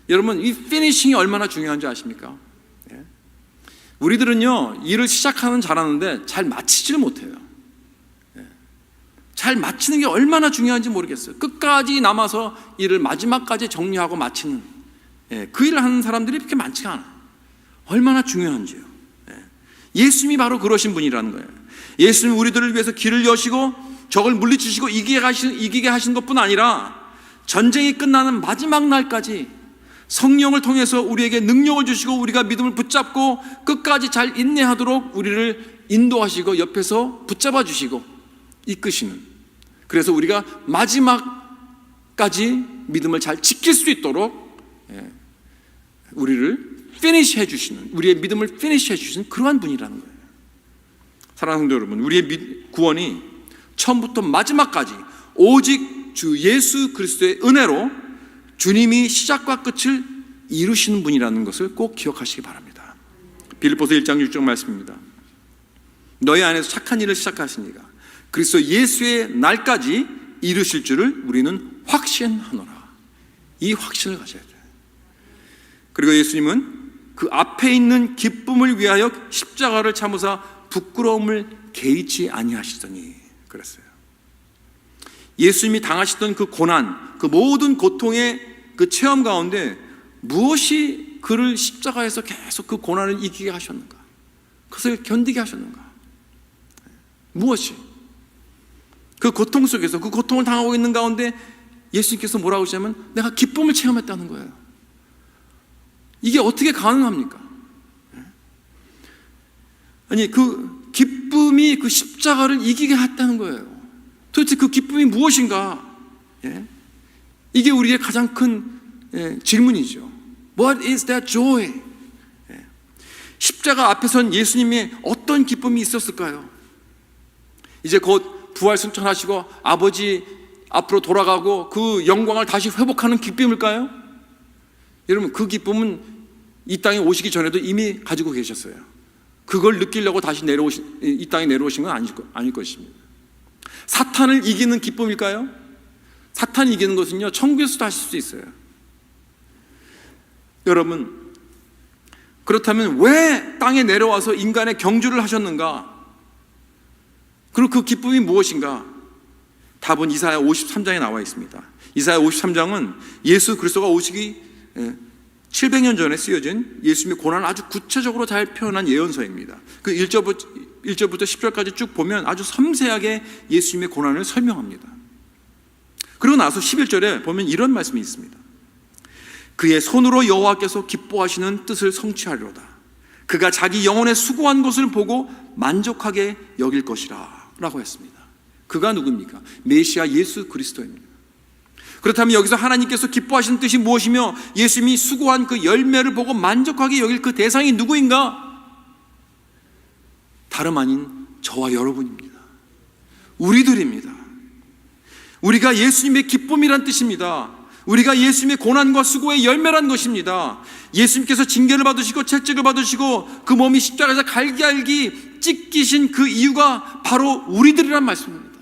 여러분 이 finishing이 얼마나 중요한지 아십니까? 우리들은요 일을 시작하는 잘하는데 잘 마치지를 못해요. 잘 마치는 게 얼마나 중요한지 모르겠어요. 끝까지 남아서 일을 마지막까지 정리하고 마치는, 그 일을 하는 사람들이 그렇게 많지가 않아요. 얼마나 중요한지요. 예수님이 바로 그러신 분이라는 거예요. 예수님이 우리들을 위해서 길을 여시고 적을 물리치시고 이기게 하신 것뿐 아니라 전쟁이 끝나는 마지막 날까지 성령을 통해서 우리에게 능력을 주시고 우리가 믿음을 붙잡고 끝까지 잘 인내하도록 우리를 인도하시고 옆에서 붙잡아 주시고 이끄시는, 그래서 우리가 마지막까지 믿음을 잘 지킬 수 있도록 우리를 피니시 해주시는, 우리의 믿음을 피니시 해주시는 그러한 분이라는 거예요. 사랑하는 성도 여러분, 우리의 구원이 처음부터 마지막까지 오직 주 예수 그리스도의 은혜로 주님이 시작과 끝을 이루시는 분이라는 것을 꼭 기억하시기 바랍니다. 빌립보서 1장 6절 말씀입니다. 너희 안에서 착한 일을 시작하시니가 그리스도 예수의 날까지 이루실 줄을 우리는 확신하노라. 이 확신을 가져야 돼요. 그리고 예수님은 그 앞에 있는 기쁨을 위하여 십자가를 참으사 부끄러움을 개의치 아니하시더니 그랬어요. 예수님이 당하시던 그 고난, 그 모든 고통의 그 체험 가운데 무엇이 그를 십자가에서 계속 그 고난을 이기게 하셨는가? 그것을 견디게 하셨는가? 무엇이? 그 고통 속에서, 그 고통을 당하고 있는 가운데 예수님께서 뭐라고 하시냐면 내가 기쁨을 체험했다는 거예요. 이게 어떻게 가능합니까? 아니, 그 기쁨이 그 십자가를 이기게 했다는 거예요. 도대체 그 기쁨이 무엇인가? 이게 우리의 가장 큰 질문이죠. What is that joy? 십자가 앞에 선 예수님의 어떤 기쁨이 있었을까요? 이제 곧 부활승천하시고 아버지 앞으로 돌아가고 그 영광을 다시 회복하는 기쁨일까요? 여러분, 그 기쁨은 이 땅에 오시기 전에도 이미 가지고 계셨어요. 그걸 느끼려고 다시 이 땅에 내려오신 건 아닐 것입니다. 사탄을 이기는 기쁨일까요? 사탄을 이기는 것은요, 천국에서도 하실 수 있어요. 여러분, 그렇다면 왜 땅에 내려와서 인간의 경주를 하셨는가? 그리고 그 기쁨이 무엇인가? 답은 이사야 53장에 나와 있습니다. 이사야 53장은 예수 그리스도가 오시기 700년 전에 쓰여진 예수님의 고난을 아주 구체적으로 잘 표현한 예언서입니다. 그 1절부터 10절까지 쭉 보면 아주 섬세하게 예수님의 고난을 설명합니다. 그리고 나서 11절에 보면 이런 말씀이 있습니다. 그의 손으로 여호와께서 기뻐하시는 뜻을 성취하리로다. 그가 자기 영혼의 수고한 것을 보고 만족하게 여길 것이라 라고 했습니다. 그가 누굽니까? 메시아 예수 그리스도입니다. 그렇다면 여기서 하나님께서 기뻐하시는 뜻이 무엇이며 예수님이 수고한 그 열매를 보고 만족하게 여길 그 대상이 누구인가? 다름 아닌 저와 여러분입니다. 우리들입니다. 우리가 예수님의 기쁨이란 뜻입니다. 우리가 예수님의 고난과 수고의 열매란 것입니다. 예수님께서 징계를 받으시고 채찍을 받으시고 그 몸이 십자가에서 갈기갈기 찢기신 그 이유가 바로 우리들이란 말씀입니다.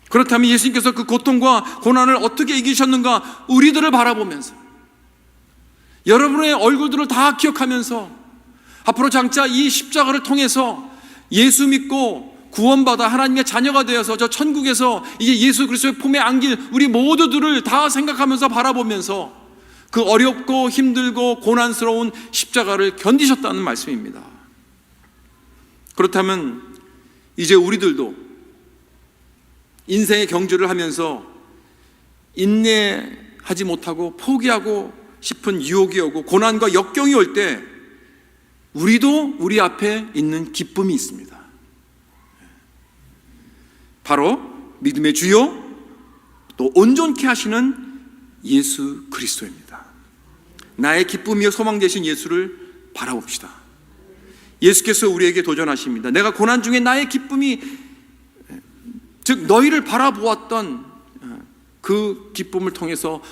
그렇다면 예수님께서 그 고통과 고난을 어떻게 이기셨는가? 우리들을 바라보면서, 여러분의 얼굴들을 다 기억하면서 앞으로 장차 이 십자가를 통해서 예수 믿고 구원받아 하나님의 자녀가 되어서 저 천국에서 이제 예수 그리스도의 품에 안길 우리 모두들을 다 생각하면서 바라보면서 그 어렵고 힘들고 고난스러운 십자가를 견디셨다는 말씀입니다. 그렇다면 이제 우리들도 인생의 경주를 하면서 인내하지 못하고 포기하고 싶은 유혹이 오고 고난과 역경이 올 때 우리도 우리 앞에 있는 기쁨이 있습니다. 바로 믿음의 주요 또 온전케 하시는 예수 그리스도입니다. 나의 기쁨이요 소망 되신 예수를 바라봅시다. 예수께서 우리에게 도전하십니다. 내가 고난 중에 나의 기쁨이, 즉 너희를 바라보았던 그 기쁨을 통해서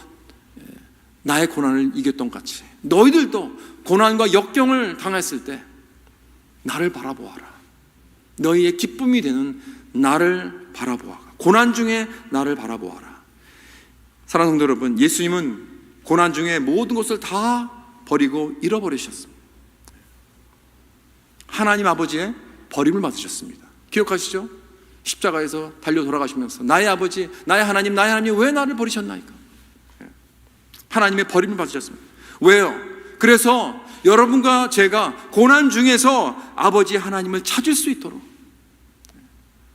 나의 고난을 이겼던 같이 너희들도 고난과 역경을 당했을 때 나를 바라보아라. 너희의 기쁨이 되는 나를 바라보아라. 고난 중에 나를 바라보아라. 사랑하는 성도 여러분, 예수님은 고난 중에 모든 것을 다 버리고 잃어버리셨습니다. 하나님 아버지의 버림을 받으셨습니다. 기억하시죠? 십자가에서 달려 돌아가시면서 나의 아버지, 나의 하나님 왜 나를 버리셨나이까? 하나님의 버림을 받으셨습니다. 왜요? 그래서 여러분과 제가 고난 중에서 아버지 하나님을 찾을 수 있도록,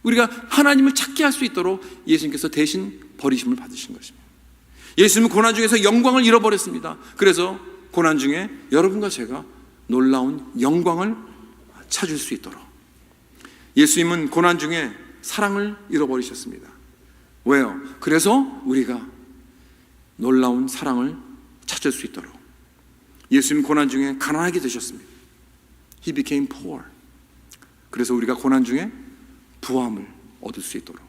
우리가 하나님을 찾게 할 수 있도록 예수님께서 대신 버리심을 받으신 것입니다. 예수님은 고난 중에서 영광을 잃어버렸습니다. 그래서 고난 중에 여러분과 제가 놀라운 영광을 찾을 수 있도록, 예수님은 고난 중에 사랑을 잃어버리셨습니다. 왜요? 그래서 우리가 놀라운 사랑을 찾을 수 있도록. 예수님 고난 중에 가난하게 되셨습니다. He became poor. 그래서 우리가 고난 중에 부함을 얻을 수 있도록,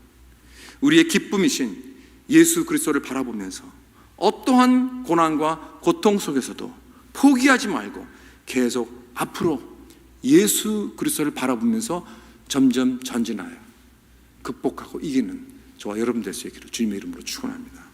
우리의 기쁨이신 예수 그리스도를 바라보면서 어떠한 고난과 고통 속에서도 포기하지 말고 계속 앞으로 예수 그리스도를 바라보면서 점점 전진하여 극복하고 이기는 저와 여러분 될 수 있기를 주님의 이름으로 축원합니다.